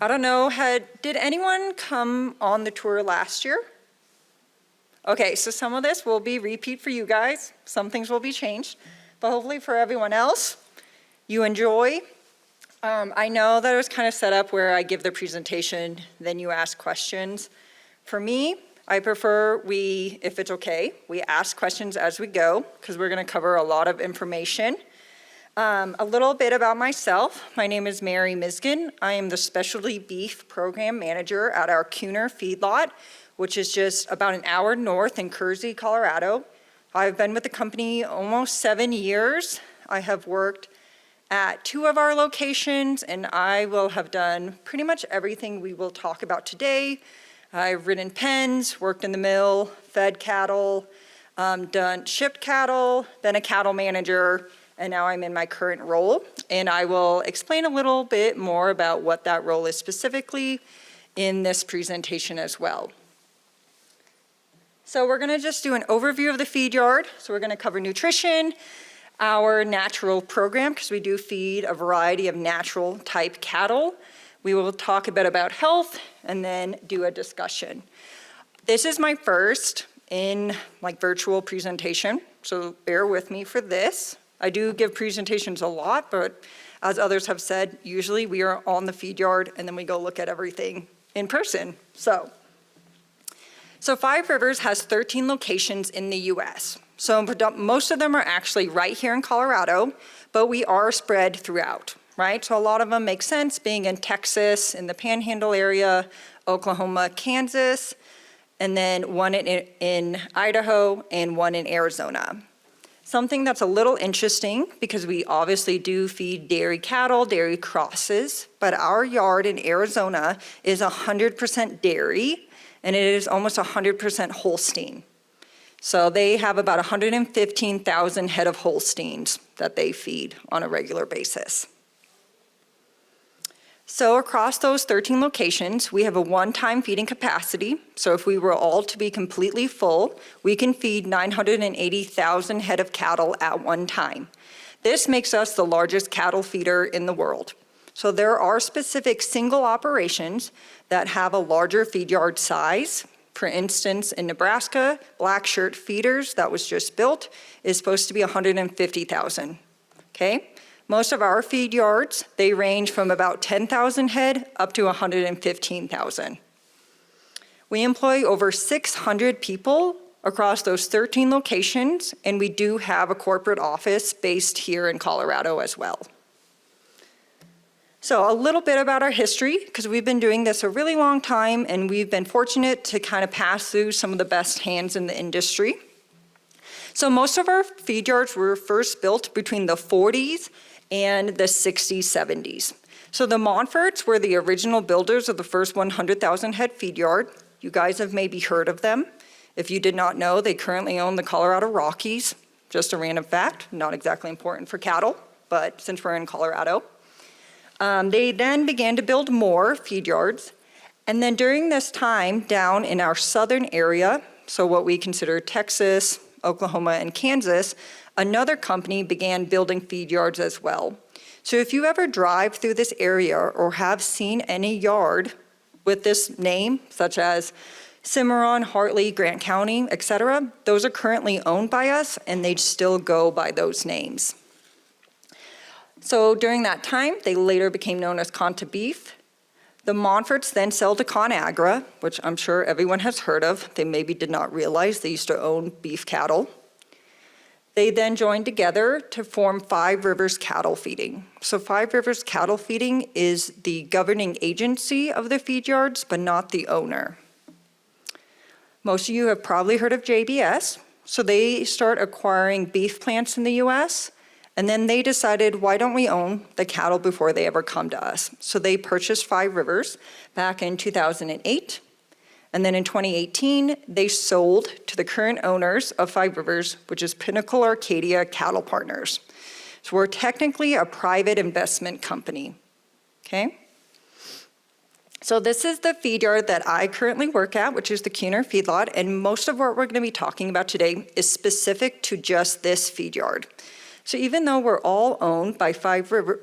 I don't know, did anyone come on the tour last year? Okay, so some of this will be repeat for you guys. Some things will be changed, but hopefully for everyone else, you enjoy. I know that it was kind of set up where I give the presentation, then you ask questions. For me, I prefer if it's okay, we ask questions as we go, because we're gonna cover a lot of information. A little bit about myself. My name is Mary Miskin. I am the Specialty Beef Program Manager at our Kuner Feedlot, which is just about an hour north in Kersey, Colorado. I've been with the company almost 7 years. I have worked at 2 of our locations, and I will have done pretty much everything we will talk about today. I've ridden pens, worked in the mill, fed cattle, shipped cattle, been a cattle manager, and now I'm in my current role. And I will explain a little bit more about what that role is specifically in this presentation as well. So we're gonna just do an overview of the feed yard. So we're gonna cover nutrition, our natural program, because we do feed a variety of natural type cattle. We will talk a bit about health and then do a discussion. This is my first virtual presentation, so bear with me for this. I do give presentations a lot, but as others have said, usually we are on the feed yard and then we go look at everything in person. So Five Rivers has 13 locations in the US. So most of them are actually right here in Colorado, but we are spread throughout, right? So a lot of them make sense being in Texas, in the Panhandle area, Oklahoma, Kansas, and then one in Idaho and one in Arizona. Something that's a little interesting, because we obviously do feed dairy cattle, dairy crosses, but our yard in Arizona is 100% dairy, and it is almost 100% Holstein. So they have about 115,000 head of Holsteins that they feed on a regular basis. So across those 13 locations, we have a one-time feeding capacity. So if we were all to be completely full, we can feed 980,000 head of cattle at one time. This makes us the largest cattle feeder in the world. So there are specific single operations that have a larger feed yard size. For instance, in Nebraska, Black Shirt Feeders that was just built is supposed to be 150,000, okay? Most of our feed yards, they range from about 10,000 head up to 115,000. We employ over 600 people across those 13 locations, and we do have a corporate office based here in Colorado as well. So a little bit about our history, because we've been doing this a really long time, and we've been fortunate to kind of pass through some of the best hands in the industry. So most of our feed yards were first built between the 40s and the 60s, 70s. So the Montforts were the original builders of the first 100,000 head feed yard. You guys have maybe heard of them. If you did not know, they currently own the Colorado Rockies. Just a random fact, not exactly important for cattle, but since we're in Colorado. They then began to build more feed yards. And then during this time, down in our southern area, so what we consider Texas, Oklahoma, and Kansas, another company began building feed yards as well. So if you ever drive through this area or have seen any yard with this name, such as Cimarron, Hartley, Grant County, etc., those are currently owned by us, and they still go by those names. So during that time, they later became known as Conta Beef. The Montforts then sold to ConAgra, which I'm sure everyone has heard of. They maybe did not realize they used to own beef cattle. They then joined together to form Five Rivers Cattle Feeding. So Five Rivers Cattle Feeding is the governing agency of the feed yards, but not the owner. Most of you have probably heard of JBS. So they start acquiring beef plants in the US, and then they decided, why don't we own the cattle before they ever come to us? So they purchased Five Rivers back in 2008. And then in 2018, they sold to the current owners of Five Rivers, which is Pinnacle Arcadia Cattle Partners. So we're technically a private investment company, okay? So this is the feed yard that I currently work at, which is the Kuner Feedlot, and most of what we're gonna be talking about today is specific to just this feed yard. So even though we're all owned by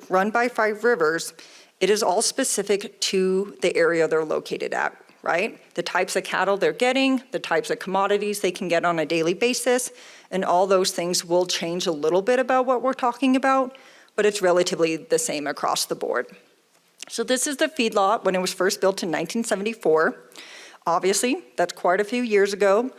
run by Five Rivers, it is all specific to the area they're located at, right? The types of cattle they're getting, the types of commodities they can get on a daily basis, and all those things will change a little bit about what we're talking about, but it's relatively the same across the board. So this is the feedlot when it was first built in 1974. Obviously, that's quite a few years ago.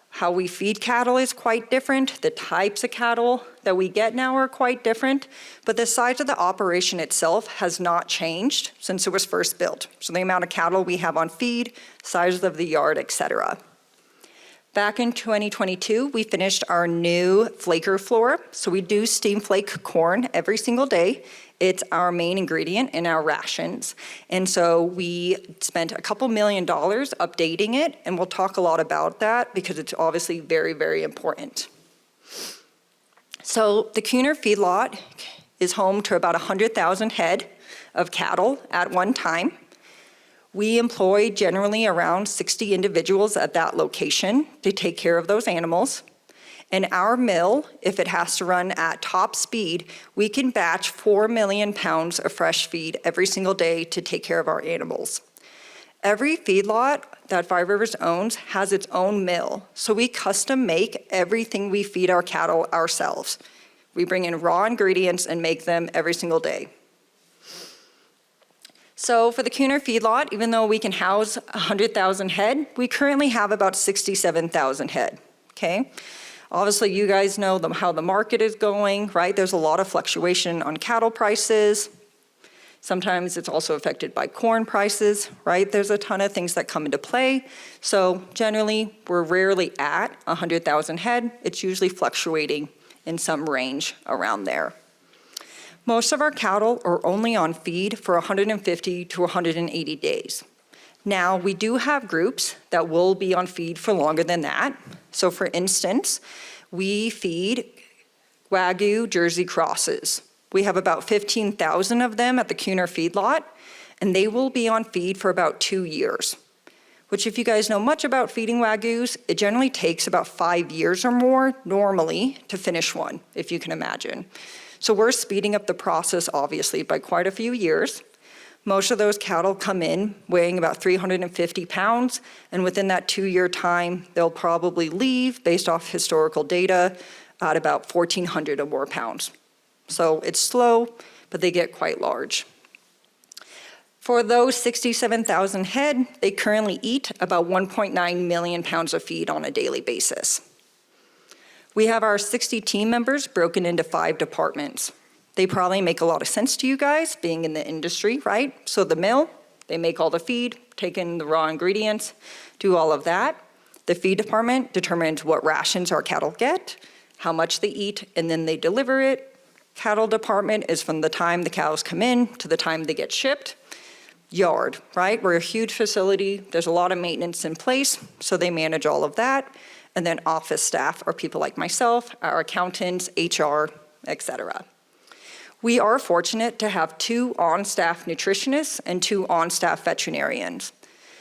How we feed cattle is quite different. The types of cattle that we get now are quite different, but the size of the operation itself has not changed since it was first built. So the amount of cattle we have on feed, size of the yard, etc. Back in 2022, we finished our new flaker floor. So we do steam flake corn every single day. It's our main ingredient in our rations. And so we spent a couple $1 million updating it, and we'll talk a lot about that because it's obviously very, very important. So the Kuner Feedlot is home to about 100,000 head of cattle at one time. We employ generally around 60 individuals at that location to take care of those animals. And our mill, if it has to run at top speed, we can batch 4 million pounds of fresh feed every single day to take care of our animals. Every feedlot that Five Rivers owns has its own mill, so we custom make everything we feed our cattle ourselves. We bring in raw ingredients and make them every single day. So for the Kuner Feedlot, even though we can house 100,000 head, we currently have about 67,000 head, okay? Obviously, you guys know how the market is going, right? There's a lot of fluctuation on cattle prices. Sometimes it's also affected by corn prices, right? There's a ton of things that come into play. So generally, we're rarely at 100,000 head. It's usually fluctuating in some range around there. Most of our cattle are only on feed for 150 to 180 days. Now, we do have groups that will be on feed for longer than that. So for instance, we feed Wagyu Jersey crosses. We have about 15,000 of them at the Kuner Feedlot, and they will be on feed for about 2 years. Which if you guys know much about feeding Wagyus, it generally takes about 5 years or more normally to finish one, if you can imagine. So we're speeding up the process, obviously, by quite a few years. Most of those cattle come in weighing about 350 pounds, and within that 2-year time, they'll probably leave, based off historical data, at about 1,400 or more pounds. So it's slow, but they get quite large. For those 67,000 head, they currently eat about 1.9 million pounds of feed on a daily basis. We have our 60 team members broken into 5 departments. They probably make a lot of sense to you guys, being in the industry, right? So the mill, they make all the feed, take in the raw ingredients, do all of that. The feed department determines what rations our cattle get, how much they eat, and then they deliver it. Cattle department is from the time the cows come in to the time they get shipped. Yard, right? We're a huge facility. There's a lot of maintenance in place, so they manage all of that. And then office staff are people like myself, our accountants, HR, etc. We are fortunate to have 2 on-staff nutritionists and 2 on-staff veterinarians.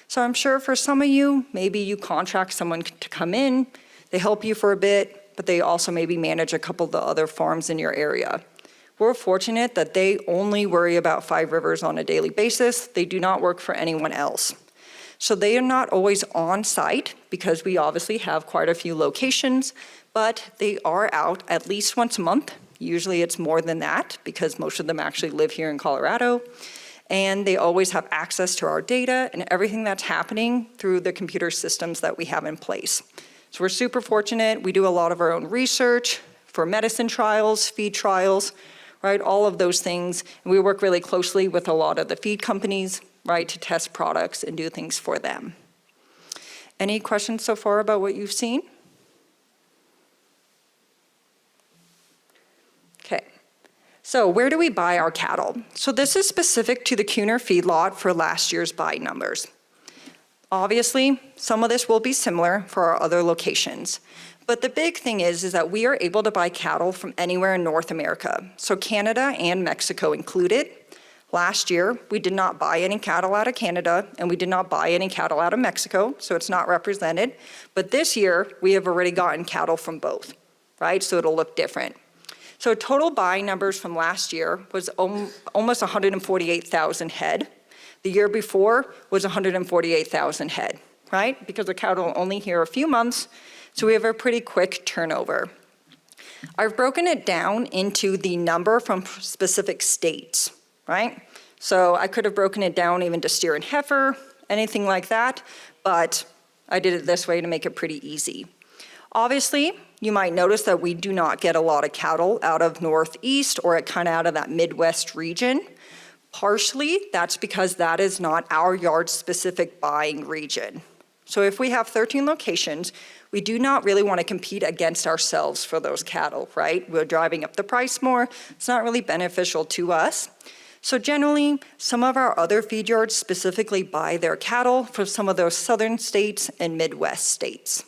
So I'm sure for some of you, maybe you contract someone to come in, they help you for a bit, but they also maybe manage a couple of the other farms in your area. We're fortunate that they only worry about Five Rivers on a daily basis. They do not work for anyone else. So they are not always on site because we obviously have quite a few locations, but they are out at least once a month. Usually it's more than that because most of them actually live here in Colorado. And they always have access to our data and everything that's happening through the computer systems that we have in place. So we're super fortunate. We do a lot of our own research for medicine trials, feed trials, right? All of those things. And we work really closely with a lot of the feed companies, right, to test products and do things for them. Any questions so far about what you've seen? Okay. So where do we buy our cattle? So this is specific to the Kuner Feedlot for last year's buy numbers. Obviously, some of this will be similar for our other locations. But the big thing is that we are able to buy cattle from anywhere in North America. So Canada and Mexico included. Last year, we did not buy any cattle out of Canada, and we did not buy any cattle out of Mexico, so it's not represented. But this year, we have already gotten cattle from both, right? So it'll look different. So total buying numbers from last year was almost 148,000 head. The year before was 148,000 head, right? Because the cattle are only here a few months, so we have a pretty quick turnover. I've broken it down into the number from specific states, right? So I could have broken it down even to steer and heifer, anything like that, but I did it this way to make it pretty easy. Obviously, you might notice that we do not get a lot of cattle out of Northeast or kind of out of that Midwest region. Partially, that's because that is not our yard-specific buying region. So if we have 13 locations, we do not really want to compete against ourselves for those cattle, right? We're driving up the price more. It's not really beneficial to us. So generally, some of our other feed yards specifically buy their cattle from some of those southern states and Midwest states.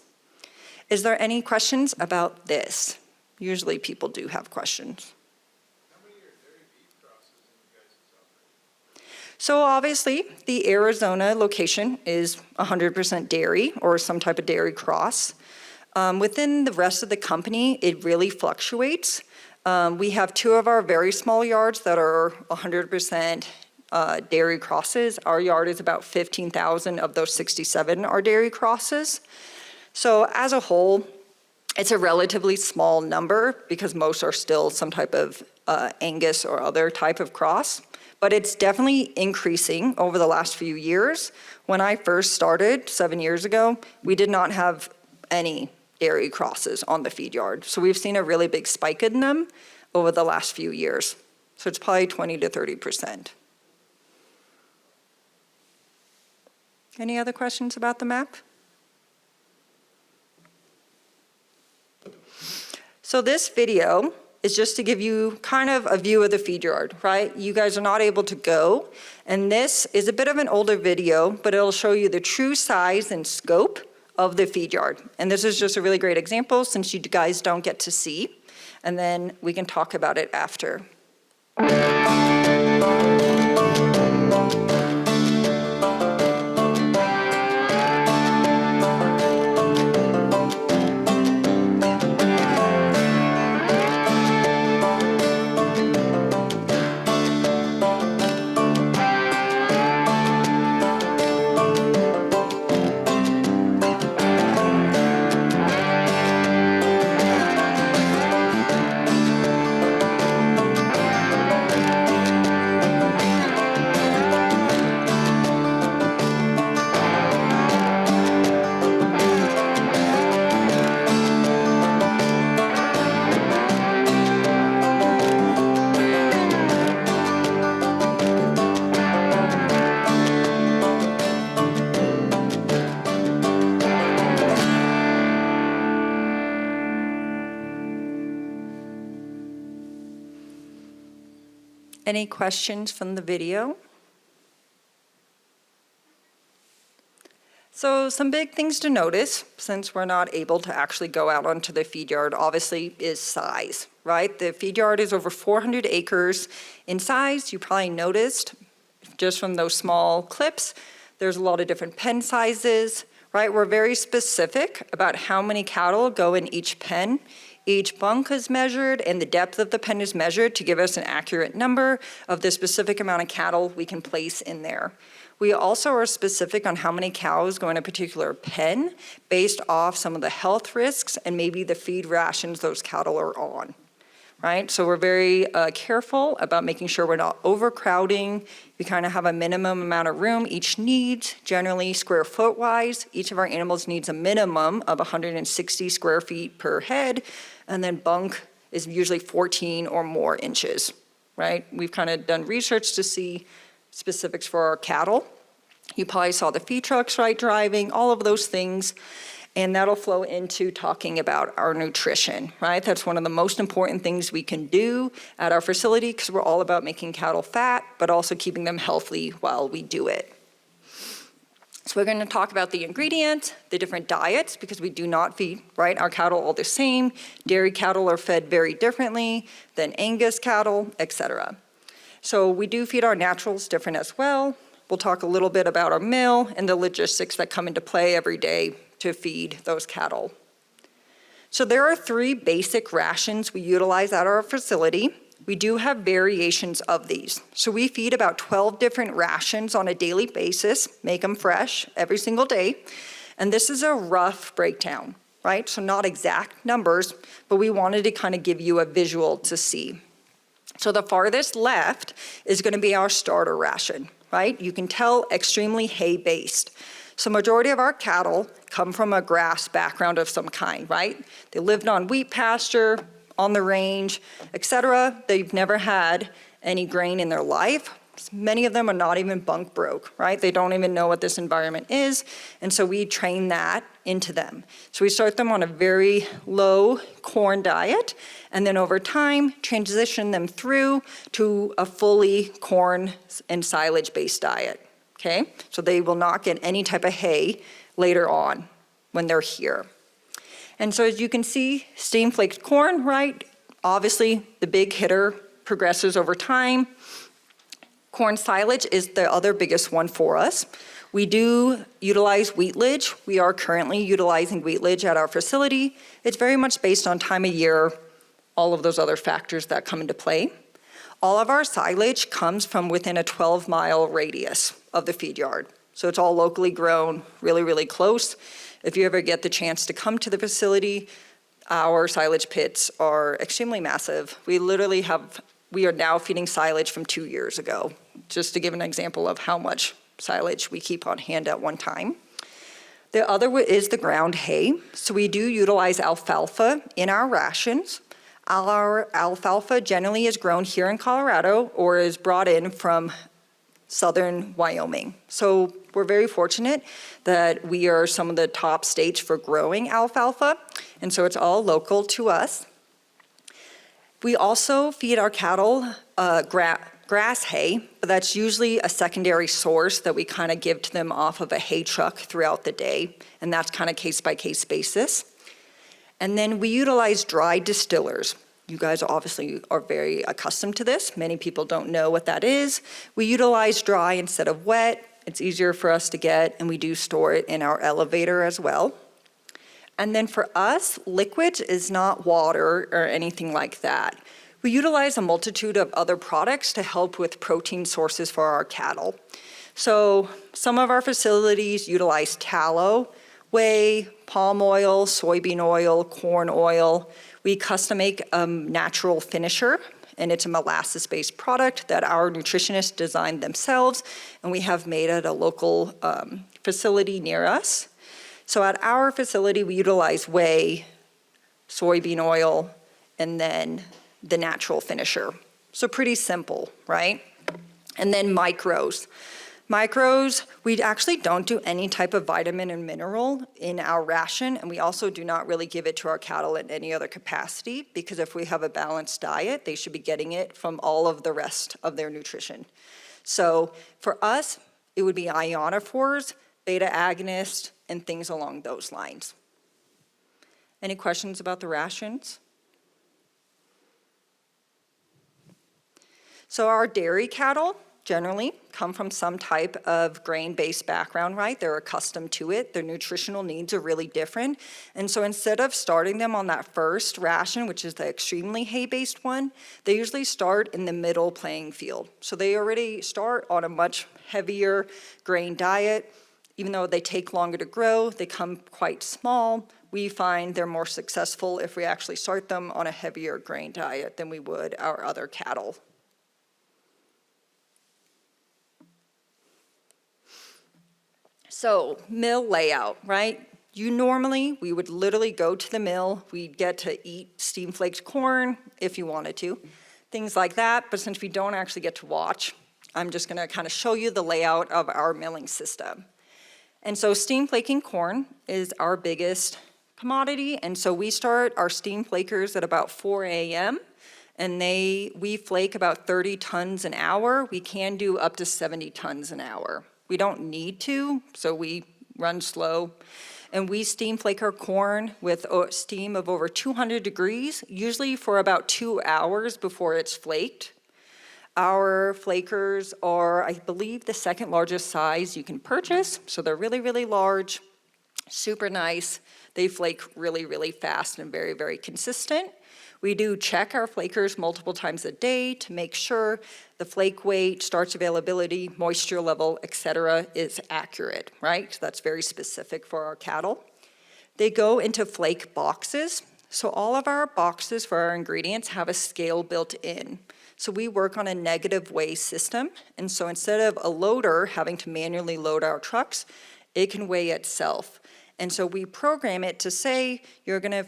Is there any questions about this? Usually people do have questions. How many are dairy beef crosses in you guys' operation? So obviously, the Arizona location is 100% dairy or some type of dairy cross. Within the rest of the company, it really fluctuates. We have 2 of our very small yards that are 100% dairy crosses. Our yard is about 15,000 of those 67 are dairy crosses. So as a whole, it's a relatively small number because most are still some type of Angus or other type of cross. But it's definitely increasing over the last few years. When I first started 7 years ago, we did not have any dairy crosses on the feed yard. So we've seen a really big spike in them over the last few years. So it's probably 20 to 30%. Any other questions about the map? So this video is just to give you kind of a view of the feed yard, right? You guys are not able to go, and this is a bit of an older video, but it'll show you the true size and scope of the feed yard. And this is just a really great example since you guys don't get to see, and then we can talk about it after. Any questions from the video? So some big things to notice, since we're not able to actually go out onto the feed yard, obviously, is size, right? The feed yard is over 400 acres in size. You probably noticed, just from those small clips, there's a lot of different pen sizes, right? We're very specific about how many cattle go in each pen. Each bunk is measured and the depth of the pen is measured to give us an accurate number of the specific amount of cattle we can place in there. We also are specific on how many cows go in a particular pen based off some of the health risks and maybe the feed rations those cattle are on, right? So we're very careful about making sure we're not overcrowding. We kind of have a minimum amount of room each needs, generally square foot wise. Each of our animals needs a minimum of 160 square feet per head, and then bunk is usually 14 or more inches, right? We've kind of done research to see specifics for our cattle. You probably saw the feed trucks, right, driving, all of those things. And that'll flow into talking about our nutrition, right? That's one of the most important things we can do at our facility because we're all about making cattle fat, but also keeping them healthy while we do it. So we're going to talk about the ingredients, the different diets, because we do not feed, right, our cattle all the same. Dairy cattle are fed very differently than Angus cattle, etc. So we do feed our naturals different as well. We'll talk a little bit about our mill and the logistics that come into play every day to feed those cattle. So there are 3 basic rations we utilize at our facility. We do have variations of these. So we feed about 12 different rations on a daily basis, make them fresh every single day. And this is a rough breakdown, right? So not exact numbers, but we wanted to kind of give you a visual to see. So the farthest left is going to be our starter ration, right? You can tell extremely hay-based. So majority of our cattle come from a grass background of some kind, right? They lived on wheat pasture, on the range, etc. They've never had any grain in their life. Many of them are not even bunk broke, right? They don't even know what this environment is. And so we train that into them. So we start them on a very low corn diet, and then over time, transition them through to a fully corn and silage-based diet, okay? So they will not get any type of hay later on when they're here. And so as you can see, steam flaked corn, right? Obviously, the big hitter progresses over time. Corn silage is the other biggest one for us. We do utilize wheatlage. We are currently utilizing wheatlage at our facility. It's very much based on time of year, all of those other factors that come into play. All of our silage comes from within a 12-mile radius of the feed yard. So it's all locally grown, really, really close. If you ever get the chance to come to the facility, our silage pits are extremely massive. We are now feeding silage from 2 years ago, just to give an example of how much silage we keep on hand at one time. The other is the ground hay. So we do utilize alfalfa in our rations. Our alfalfa generally is grown here in Colorado or is brought in from southern Wyoming. So we're very fortunate that we are some of the top states for growing alfalfa, and so it's all local to us. We also feed our cattle grass hay, but that's usually a secondary source that we kind of give to them off of a hay truck throughout the day, and that's kind of case-by-case basis. And then we utilize dry distillers. You guys obviously are very accustomed to this. Many people don't know what that is. We utilize dry instead of wet. It's easier for us to get, and we do store it in our elevator as well. And then for us, liquid is not water or anything like that. We utilize a multitude of other products to help with protein sources for our cattle. So some of our facilities utilize tallow, whey, palm oil, soybean oil, corn oil. We custom make a natural finisher, and it's a molasses-based product that our nutritionists designed themselves, and we have made at a local facility near us. So at our facility, we utilize whey, soybean oil, and then the natural finisher. So pretty simple, right? And then micros. Micros, we actually don't do any type of vitamin and mineral in our ration, and we also do not really give it to our cattle in any other capacity, because if we have a balanced diet, they should be getting it from all of the rest of their nutrition. So for us, it would be ionophores, beta agonists, and things along those lines. Any questions about the rations? So our dairy cattle generally come from some type of grain-based background, right? They're accustomed to it. Their nutritional needs are really different. And so instead of starting them on that first ration, which is the extremely hay-based one, they usually start in the middle playing field. So they already start on a much heavier grain diet. Even though they take longer to grow, they come quite small. We find they're more successful if we actually start them on a heavier grain diet than we would our other cattle. So mill layout, right? We would literally go to the mill. We'd get to eat steam flaked corn if you wanted to, things like that. But since we don't actually get to watch, I'm just gonna kind of show you the layout of our milling system. And so steam flaking corn is our biggest commodity. And so we start our steam flakers at about 4 a.m. and we flake about 30 tons an hour. We can do up to 70 tons an hour. We don't need to, so we run slow. And we steam flake our corn with steam of over 200 degrees, usually for about 2 hours before it's flaked. Our flakers are, I believe, the second largest size you can purchase, so they're really, really large. Super nice. They flake really, really fast and very, very consistent. We do check our flakers multiple times a day to make sure the flake weight, starch availability, moisture level, etc. is accurate, right? So that's very specific for our cattle. They go into flake boxes. So all of our boxes for our ingredients have a scale built in. So we work on a negative weigh system. And so instead of a loader having to manually load our trucks, it can weigh itself. And so we program it to say, you're gonna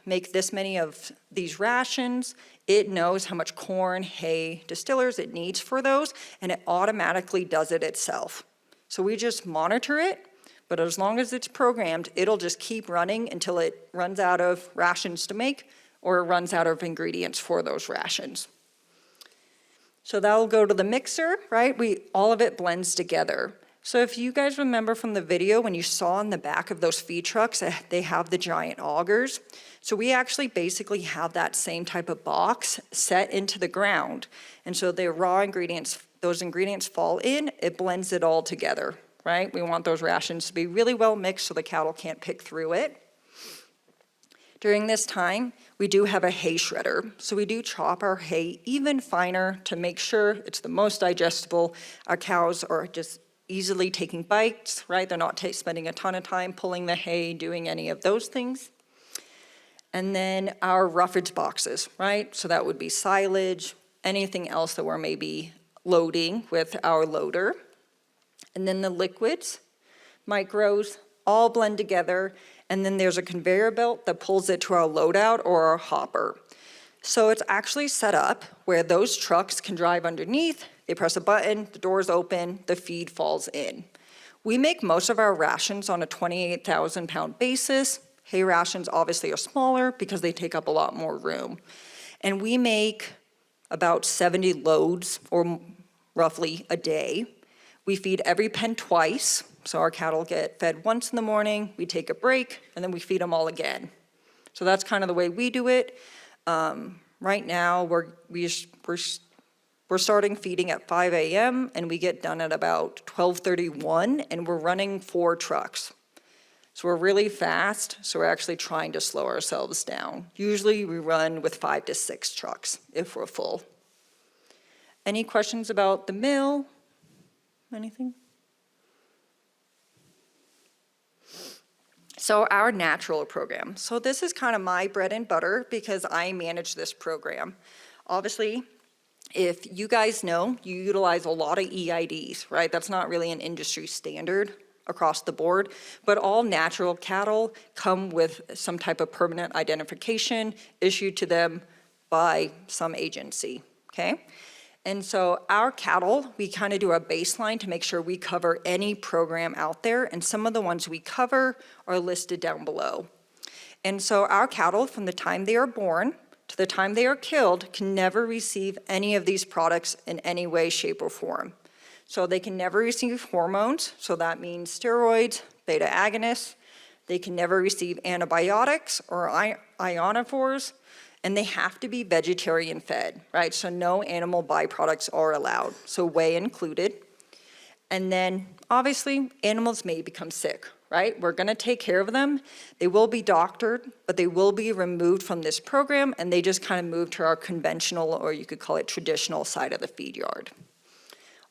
make this many of these rations. It knows how much corn, hay, distillers it needs for those, and it automatically does it itself. So we just monitor it, but as long as it's programmed, it'll just keep running until it runs out of rations to make or it runs out of ingredients for those rations. So that'll go to the mixer, right? All of it blends together. So if you guys remember from the video when you saw in the back of those feed trucks, they have the giant augers. So we actually basically have that same type of box set into the ground. And so the raw ingredients, those ingredients fall in, it blends it all together, right? We want those rations to be really well mixed so the cattle can't pick through it. During this time, we do have a hay shredder. So we do chop our hay even finer to make sure it's the most digestible. Our cows are just easily taking bites, right? They're not spending a ton of time pulling the hay, doing any of those things. And then our roughage boxes, right? So that would be silage, anything else that we're maybe loading with our loader. And then the liquids, micros, all blend together. And then there's a conveyor belt that pulls it to our loadout or our hopper. So it's actually set up where those trucks can drive underneath. They press a button, the doors open, the feed falls in. We make most of our rations on a 28,000 pound basis. Hay rations obviously are smaller because they take up a lot more room. And we make about 70 loads or roughly a day. We feed every pen twice. So our cattle get fed once in the morning, we take a break, and then we feed them all again. So that's kind of the way we do it. Right now, we're starting feeding at 5 a.m. and we get done at about 12:31, and we're running 4 trucks. So we're really fast, so we're actually trying to slow ourselves down. Usually we run with 5 to 6 trucks if we're full. Any questions about the mill? Anything? So our natural program. So this is kind of my bread and butter because I manage this program. Obviously, if you guys know, you utilize a lot of EIDs, right? That's not really an industry standard across the board, but all natural cattle come with some type of permanent identification issued to them by some agency, okay? And so our cattle, we kind of do a baseline to make sure we cover any program out there, and some of the ones we cover are listed down below. And so our cattle, from the time they are born to the time they are killed, can never receive any of these products in any way, shape, or form. So they can never receive hormones, so that means steroids, beta agonists. They can never receive antibiotics or ionophores, and they have to be vegetarian fed, right? So no animal byproducts are allowed, so whey included. And then obviously animals may become sick, right? We're gonna take care of them. They will be doctored, but they will be removed from this program, and they just kind of move to our conventional, or you could call it traditional, side of the feed yard.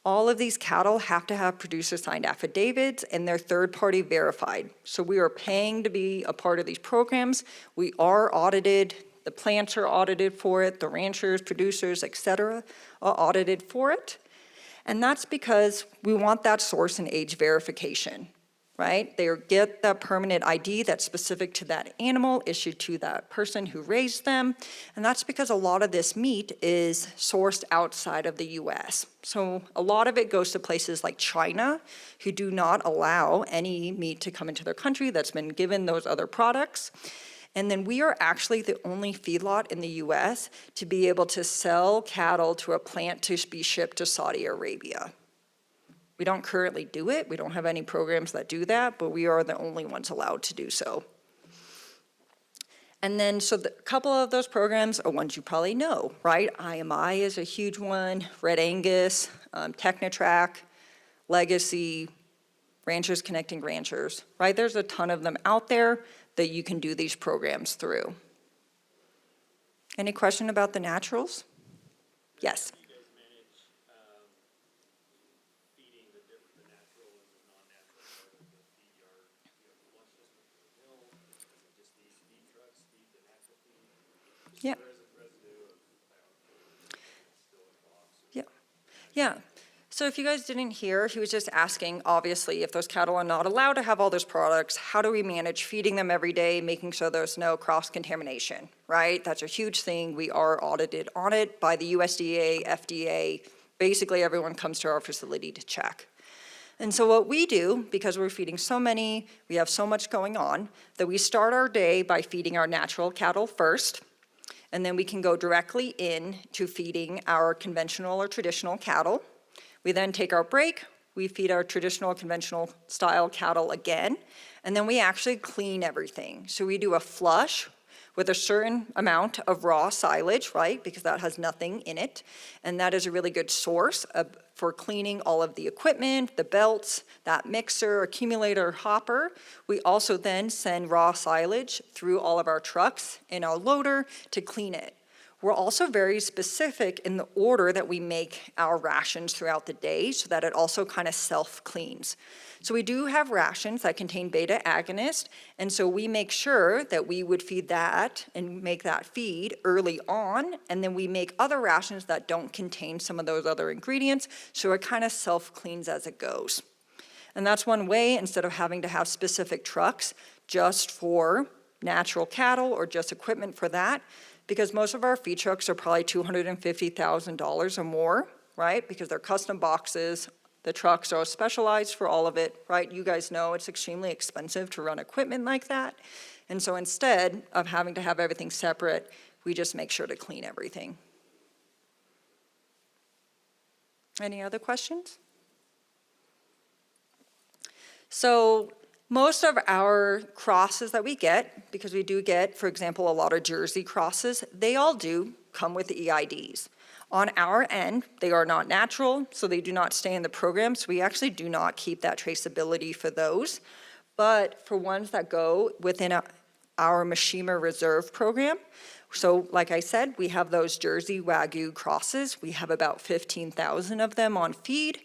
All of these cattle have to have producer-signed affidavits, and they're third-party verified. So we are paying to be a part of these programs. We are audited. The plants are audited for it. The ranchers, producers, et cetera, are audited for it. And that's because we want that source and age verification, right? They get that permanent ID that's specific to that animal, issued to that person who raised them. And that's because a lot of this meat is sourced outside of the US. So a lot of it goes to places like China, who do not allow any meat to come into their country that's been given those other products. And then we are actually the only feedlot in the US to be able to sell cattle to a plant to be shipped to Saudi Arabia. We don't currently do it. We don't have any programs that do that, but we are the only ones allowed to do so. And then, so a couple of those programs are ones you probably know, right? IMI is a huge one, Red Angus, Technotrack, Legacy, Ranchers Connecting Ranchers, right? There's a ton of them out there that you can do these programs through. Any question about the naturals? Yes. You guys manage feeding the natural and the non-natural part of the feed yard? Do you have a flush system for the mill? Is it just these feed trucks feed the natural feed? Just Yeah. residue of still in box? Yeah. Yeah. So if you guys didn't hear, he was just asking, obviously, if those cattle are not allowed to have all those products, how do we manage feeding them every day, making sure there's no cross-contamination, right? That's a huge thing. We are audited on it by the USDA, FDA. Basically, everyone comes to our facility to check. And so what we do, because we're feeding so many, we have so much going on, that we start our day by feeding our natural cattle first, and then we can go directly in to feeding our conventional or traditional cattle. We then take our break, we feed our traditional conventional style cattle again, and then we actually clean everything. So we do a flush with a certain amount of raw silage, right, because that has nothing in it, and that is a really good source for cleaning all of the equipment, the belts, that mixer, accumulator, hopper. We also then send raw silage through all of our trucks in our loader to clean it. We're also very specific in the order that we make our rations throughout the day so that it also kind of self-cleans. So we do have rations that contain beta agonist, and so we make sure that we would feed that and make that feed early on, and then we make other rations that don't contain some of those other ingredients, so it kind of self-cleans as it goes. And that's one way, instead of having to have specific trucks just for natural cattle or just equipment for that, because most of our feed trucks are probably $250,000 or more, right? Because they're custom boxes, the trucks are specialized for all of it, right? You guys know it's extremely expensive to run equipment like that. And so instead of having to have everything separate, we just make sure to clean everything. Any other questions? So most of our crosses that we get, because we do get, for example, a lot of Jersey crosses, they all do come with EIDs. On our end, they are not natural, so they do not stay in the program, so we actually do not keep that traceability for those. But for ones that go within our Mishima Reserve program, so like I said, we have those Jersey Wagyu crosses. We have about 15,000 of them on feed,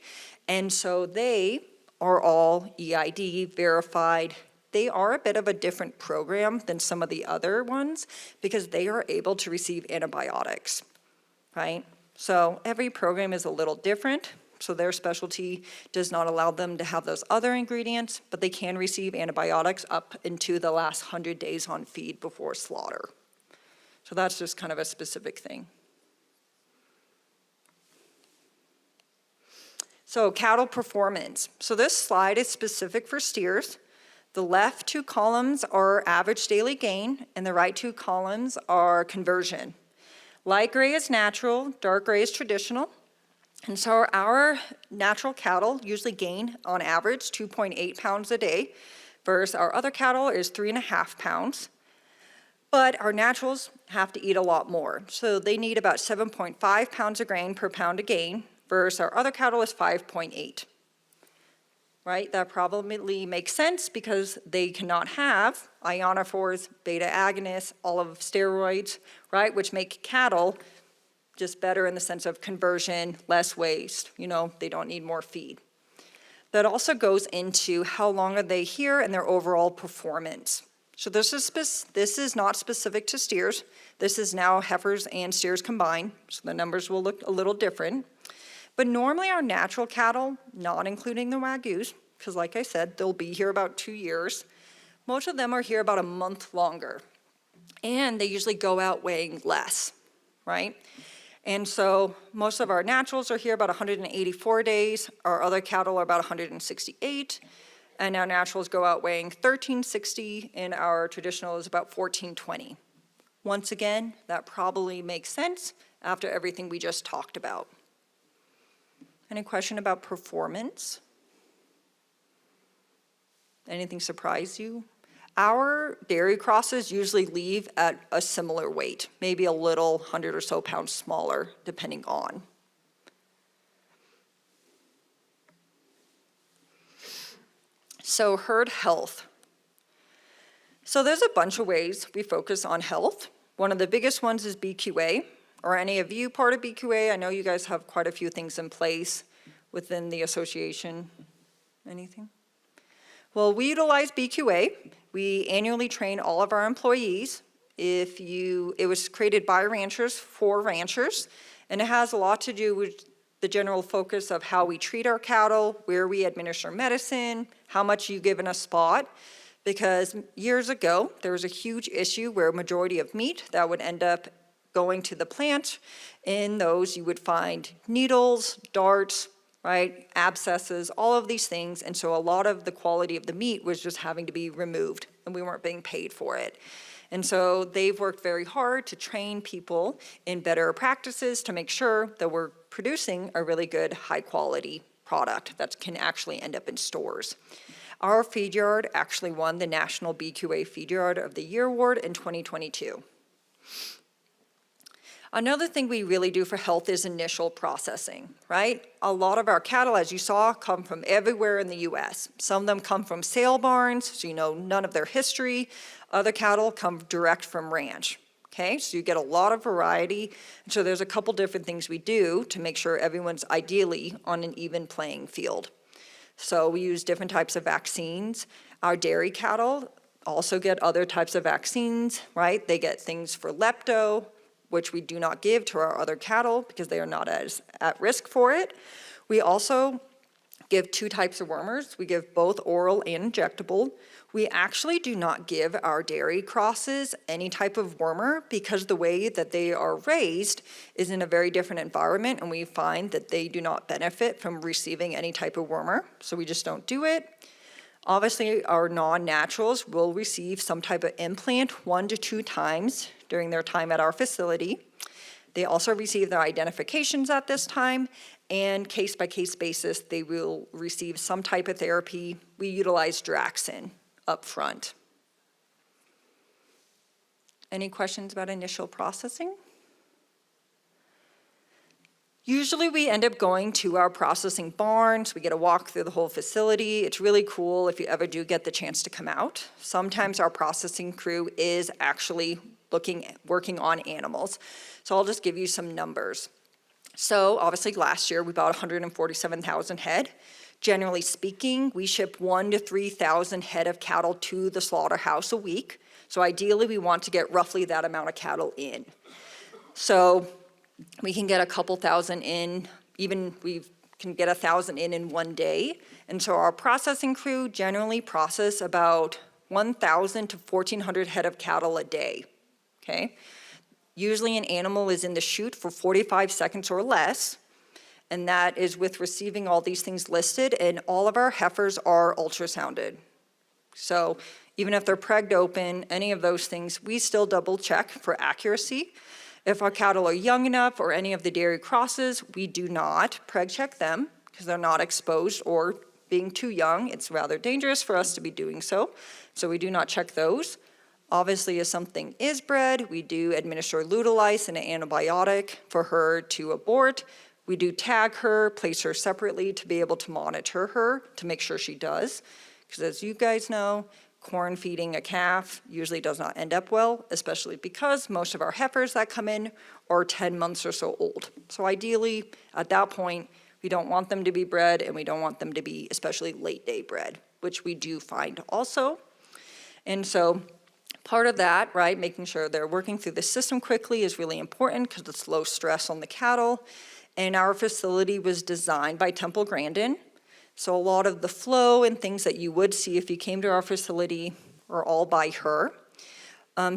and so they are all EID verified. They are a bit of a different program than some of the other ones because they are able to receive antibiotics, right? So every program is a little different. So their specialty does not allow them to have those other ingredients, but they can receive antibiotics up into the last 100 days on feed before slaughter. So that's just kind of a specific thing. So cattle performance. So this slide is specific for steers. The left two columns are average daily gain, and the right two columns are conversion. Light gray is natural, dark gray is traditional. And so our natural cattle usually gain on average 2.8 pounds a day, versus our other cattle is 3.5 pounds. But our naturals have to eat a lot more. So they need about 7.5 pounds of grain per pound of gain, versus our other cattle is 5.8. Right? That probably makes sense because they cannot have ionophores, beta agonists, all of steroids, right? Which make cattle just better in the sense of conversion, less waste. You know, they don't need more feed. That also goes into how long are they here and their overall performance. So this is not specific to steers. This is now heifers and steers combined, so the numbers will look a little different. But normally our natural cattle, not including the Wagyus, because like I said, they'll be here about 2 years, most of them are here about a month longer. And they usually go out weighing less, right? And so most of our naturals are here about 184 days, our other cattle are about 168, and our naturals go out weighing 1360, and our traditional is about 1420. Once again, that probably makes sense after everything we just talked about. Any question about performance? Anything surprise you? Our dairy crosses usually leave at a similar weight, maybe a little 100 or so pounds smaller, depending on. So herd health. So there's a bunch of ways we focus on health. One of the biggest ones is BQA. Are any of you part of BQA? I know you guys have quite a few things in place within the association. Anything? Well, we utilize BQA. We annually train all of our employees. It was created by ranchers for ranchers, and it has a lot to do with the general focus of how we treat our cattle, where we administer medicine, how much you give in a spot. Because years ago, there was a huge issue where a majority of meat that would end up going to the plant, in those you would find needles, darts, right, abscesses, all of these things. And so a lot of the quality of the meat was just having to be removed, and we weren't being paid for it. And so they've worked very hard to train people in better practices to make sure that we're producing a really good, high-quality product that can actually end up in stores. Our feed yard actually won the National BQA Feed Yard of the Year Award in 2022. Another thing we really do for health is initial processing, right? A lot of our cattle, as you saw, come from everywhere in the U.S. Some of them come from sale barns, so you know none of their history. Other cattle come direct from ranch, okay? So you get a lot of variety. And so there's a couple different things we do to make sure everyone's ideally on an even playing field. So we use different types of vaccines. Our dairy cattle also get other types of vaccines, right? They get things for lepto, which we do not give to our other cattle because they are not as at risk for it. We also give two types of wormers. We give both oral and injectable. We actually do not give our dairy crosses any type of wormer because the way that they are raised is in a very different environment, and we find that they do not benefit from receiving any type of wormer, so we just don't do it. Obviously, our non-naturals will receive some type of implant 1 to 2 times during their time at our facility. They also receive their identifications at this time, and case-by-case basis, they will receive some type of therapy. We utilize Draxin up front. Any questions about initial processing? Usually we end up going to our processing barns. We get a walk through the whole facility. It's really cool if you ever do get the chance to come out. Sometimes our processing crew is actually working on animals. So I'll just give you some numbers. So obviously last year we bought 147,000 head. Generally speaking, we ship 1,000 to 3,000 head of cattle to the slaughterhouse a week. So ideally we want to get roughly that amount of cattle in. So we can get a couple thousand in, even we can get 1,000 in 1 day. And so our processing crew generally process about 1,000 to 1,400 head of cattle a day, okay? Usually an animal is in the chute for 45 seconds or less, and that is with receiving all these things listed, and all of our heifers are ultrasounded. So even if they're pregged open, any of those things, we still double check for accuracy. If our cattle are young enough or any of the dairy crosses, we do not preg check them because they're not exposed or being too young. It's rather dangerous for us to be doing so. So we do not check those. Obviously, if something is bred, we do administer Lutalice and an antibiotic for her to abort. We do tag her, place her separately to be able to monitor her to make sure she does. Because as you guys know, corn feeding a calf usually does not end up well, especially because most of our heifers that come in are 10 months or so old. So ideally, at that point, we don't want them to be bred, and we don't want them to be especially late day bred, which we do find also. And so part of that, right, making sure they're working through the system quickly is really important because it's low stress on the cattle. And our facility was designed by Temple Grandin. So a lot of the flow and things that you would see if you came to our facility are all by her.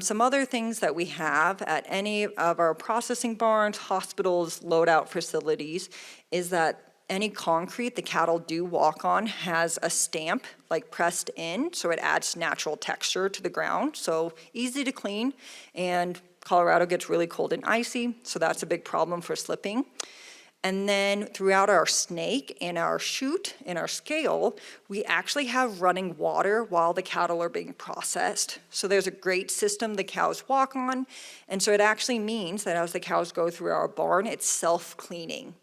Some other things that we have at any of our processing barns, hospitals, load-out facilities is that any concrete the cattle do walk on has a stamp like pressed in, so it adds natural texture to the ground. So easy to clean, and Colorado gets really cold and icy, so that's a big problem for slipping. And then throughout our snake and our chute and our scale, we actually have running water while the cattle are being processed. So there's a great system the cows walk on. And so it actually means that as the cows go through our barn, it's self-cleaning,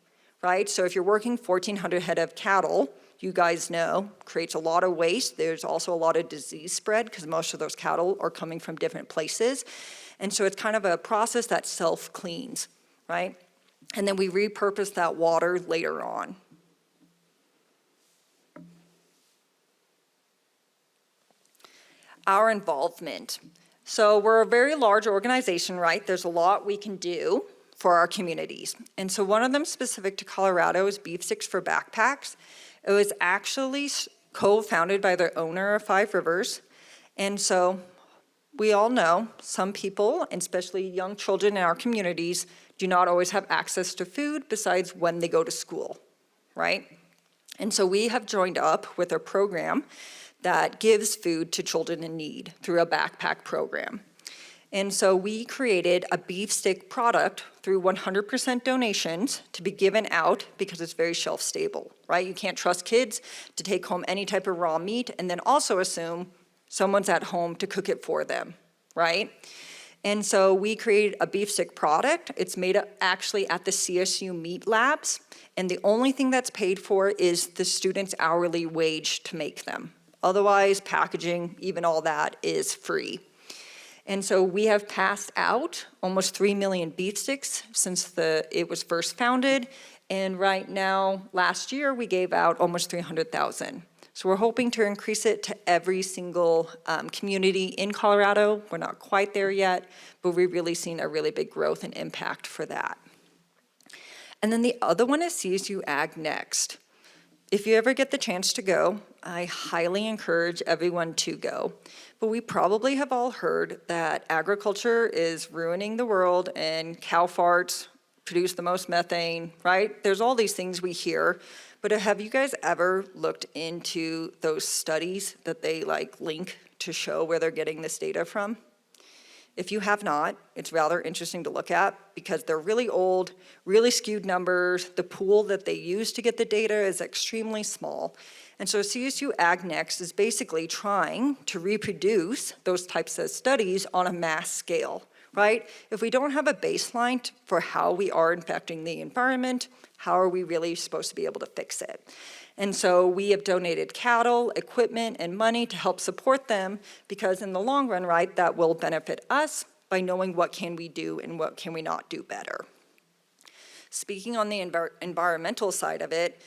right? So if you're working 1,400 head of cattle, you guys know, creates a lot of waste. There's also a lot of disease spread because most of those cattle are coming from different places. And so it's kind of a process that self-cleans, right? And then we repurpose that water later on. Our involvement. So we're a very large organization, right? There's a lot we can do for our communities. And so one of them specific to Colorado is Beef Sticks for Backpacks. It was actually co-founded by the owner of Five Rivers. And so we all know some people, and especially young children in our communities, do not always have access to food besides when they go to school, right? And so we have joined up with a program that gives food to children in need through a backpack program. And so we created a beef stick product through 100% donations to be given out because it's very shelf stable, right? You can't trust kids to take home any type of raw meat and then also assume someone's at home to cook it for them, right? And so we created a beef stick product. It's made actually at the CSU Meat Labs, and the only thing that's paid for is the student's hourly wage to make them. Otherwise, packaging, even all that is free. And so we have passed out almost 3 million beef sticks since it was first founded. And right now, last year, we gave out almost 300,000. So we're hoping to increase it to every single community in Colorado. We're not quite there yet, but we've really seen a really big growth and impact for that. And then the other one is CSU Ag Next. If you ever get the chance to go, I highly encourage everyone to go. But we probably have all heard that agriculture is ruining the world and cow farts produce the most methane, right? There's all these things we hear. But have you guys ever looked into those studies that they link to show where they're getting this data from? If you have not, it's rather interesting to look at because they're really old, really skewed numbers. The pool that they use to get the data is extremely small. And so CSU Ag Next is basically trying to reproduce those types of studies on a mass scale, right? If we don't have a baseline for how we are infecting the environment, how are we really supposed to be able to fix it? And so we have donated cattle, equipment, and money to help support them because in the long run, right, that will benefit us by knowing what can we do and what can we not do better. Speaking on the environmental side of it,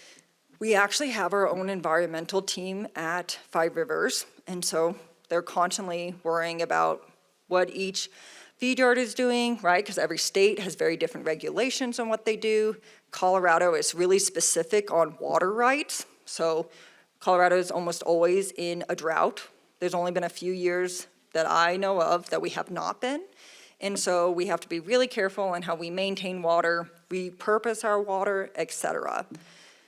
we actually have our own environmental team at Five Rivers, and so they're constantly worrying about what each feed yard is doing, right? Because every state has very different regulations on what they do. Colorado is really specific on water rights. So Colorado is almost always in a drought. There's only been a few years that I know of that we have not been. And so we have to be really careful on how we maintain water, repurpose our water, etc.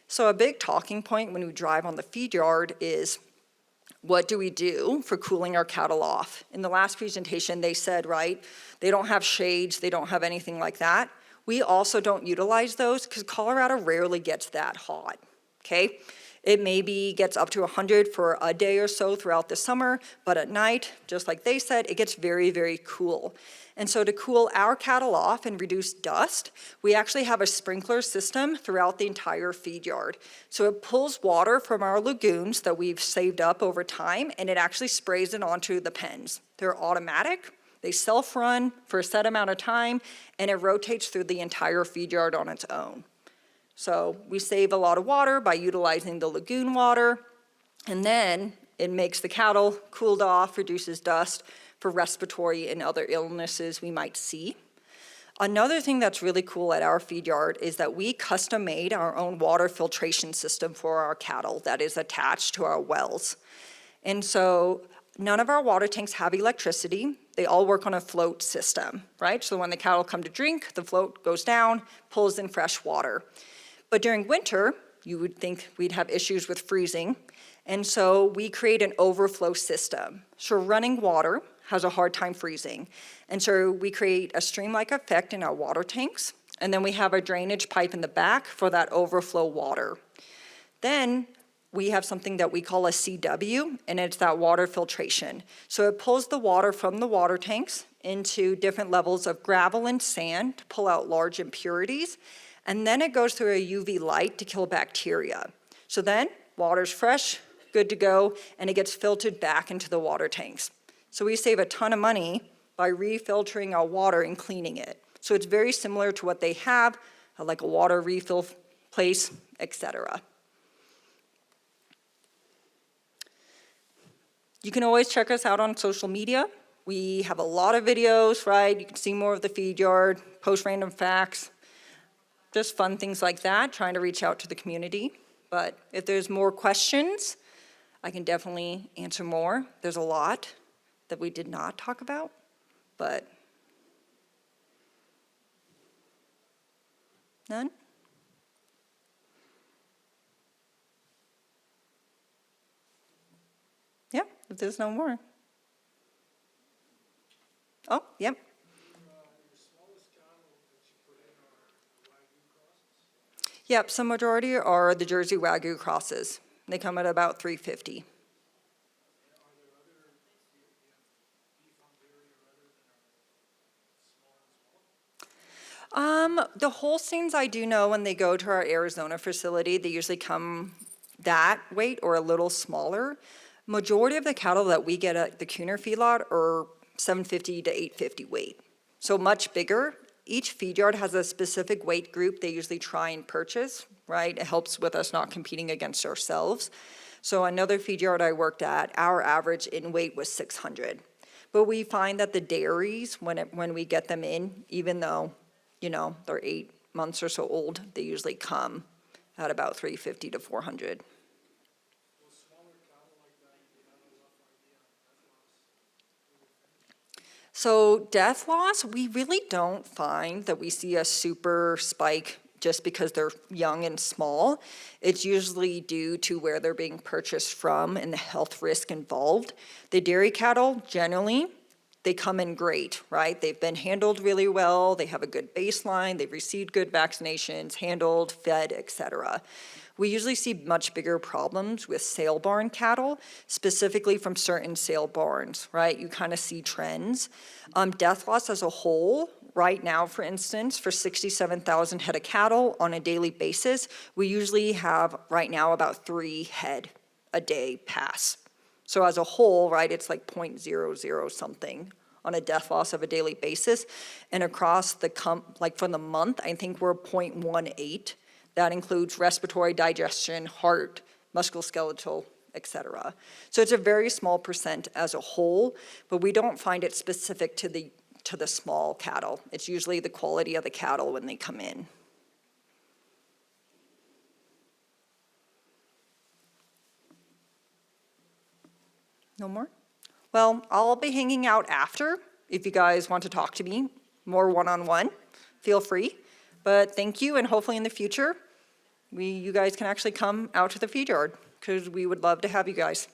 So a big talking point when we drive on the feed yard is, what do we do for cooling our cattle off? In the last presentation, they said, right, they don't have shades, they don't have anything like that. We also don't utilize those because Colorado rarely gets that hot, okay? It maybe gets up to 100 for a day or so throughout the summer, but at night, just like they said, it gets very, very cool. And so to cool our cattle off and reduce dust, we actually have a sprinkler system throughout the entire feed yard. So it pulls water from our lagoons that we've saved up over time, and it actually sprays it onto the pens. They're automatic, they self-run for a set amount of time, and it rotates through the entire feed yard on its own. So we save a lot of water by utilizing the lagoon water, and then it makes the cattle cooled off, reduces dust for respiratory and other illnesses we might see. Another thing that's really cool at our feed yard is that we custom made our own water filtration system for our cattle that is attached to our wells. And so none of our water tanks have electricity. They all work on a float system, right? So when the cattle come to drink, the float goes down, pulls in fresh water. But during winter, you would think we'd have issues with freezing. And so we create an overflow system. So running water has a hard time freezing. And so we create a stream-like effect in our water tanks. And then we have a drainage pipe in the back for that overflow water. Then we have something that we call a CW, and it's that water filtration. So it pulls the water from the water tanks into different levels of gravel and sand to pull out large impurities. And then it goes through a UV light to kill bacteria. So then water's fresh, good to go, and it gets filtered back into the water tanks. So we save a ton of money by refiltering our water and cleaning it. So it's very similar to what they have, like a water refill place, etc. You can always check us out on social media. We have a lot of videos, right? You can see more of the feed yard, post random facts, just fun things like that, trying to reach out to the community. But if there's more questions, I can definitely answer more. There's a lot that we did not talk about, but none? Yeah, if there's no more. Oh, yep. Yep, some majority are the Jersey Wagyu crosses. They come at about $350. The Holsteins, I do know when they go to our Arizona facility, they usually come that weight or a little smaller. Majority of the cattle that we get at the Kuner Feedlot are 750 to 850 weight, so much bigger. Each feed yard has a specific weight group they usually try and purchase, right? It helps with us not competing against ourselves. So another feed yard I worked at, our average in weight was 600. But we find that the dairies, when we get them in, even though, you know, they're 8 months or so old, they usually come at about 350 to 400. So death loss, we really don't find that we see a super spike just because they're young and small. It's usually due to where they're being purchased from and the health risk involved. The dairy cattle, generally, they come in great, right? They've been handled really well, they have a good baseline, they've received good vaccinations, handled, fed, etc. We usually see much bigger problems with sale barn cattle, specifically from certain sale barns, right? You kind of see trends. Death loss as a whole, right now, for instance, for 67,000 head of cattle on a daily basis, we usually have right now about 3 head a day pass. So as a whole, right, it's like 0.00 something on a death loss of a daily basis. And across the, like for the month, I think we're 0.18. That includes respiratory, digestion, heart, musculoskeletal, etc. So it's a very small percent as a whole, but we don't find it specific to the small cattle. It's usually the quality of the cattle when they come in. No more? Well, I'll be hanging out after. If you guys want to talk to me more one-on-one, feel free. But thank you, and hopefully in the future, you guys can actually come out to the feed yard, because we would love to have you guys.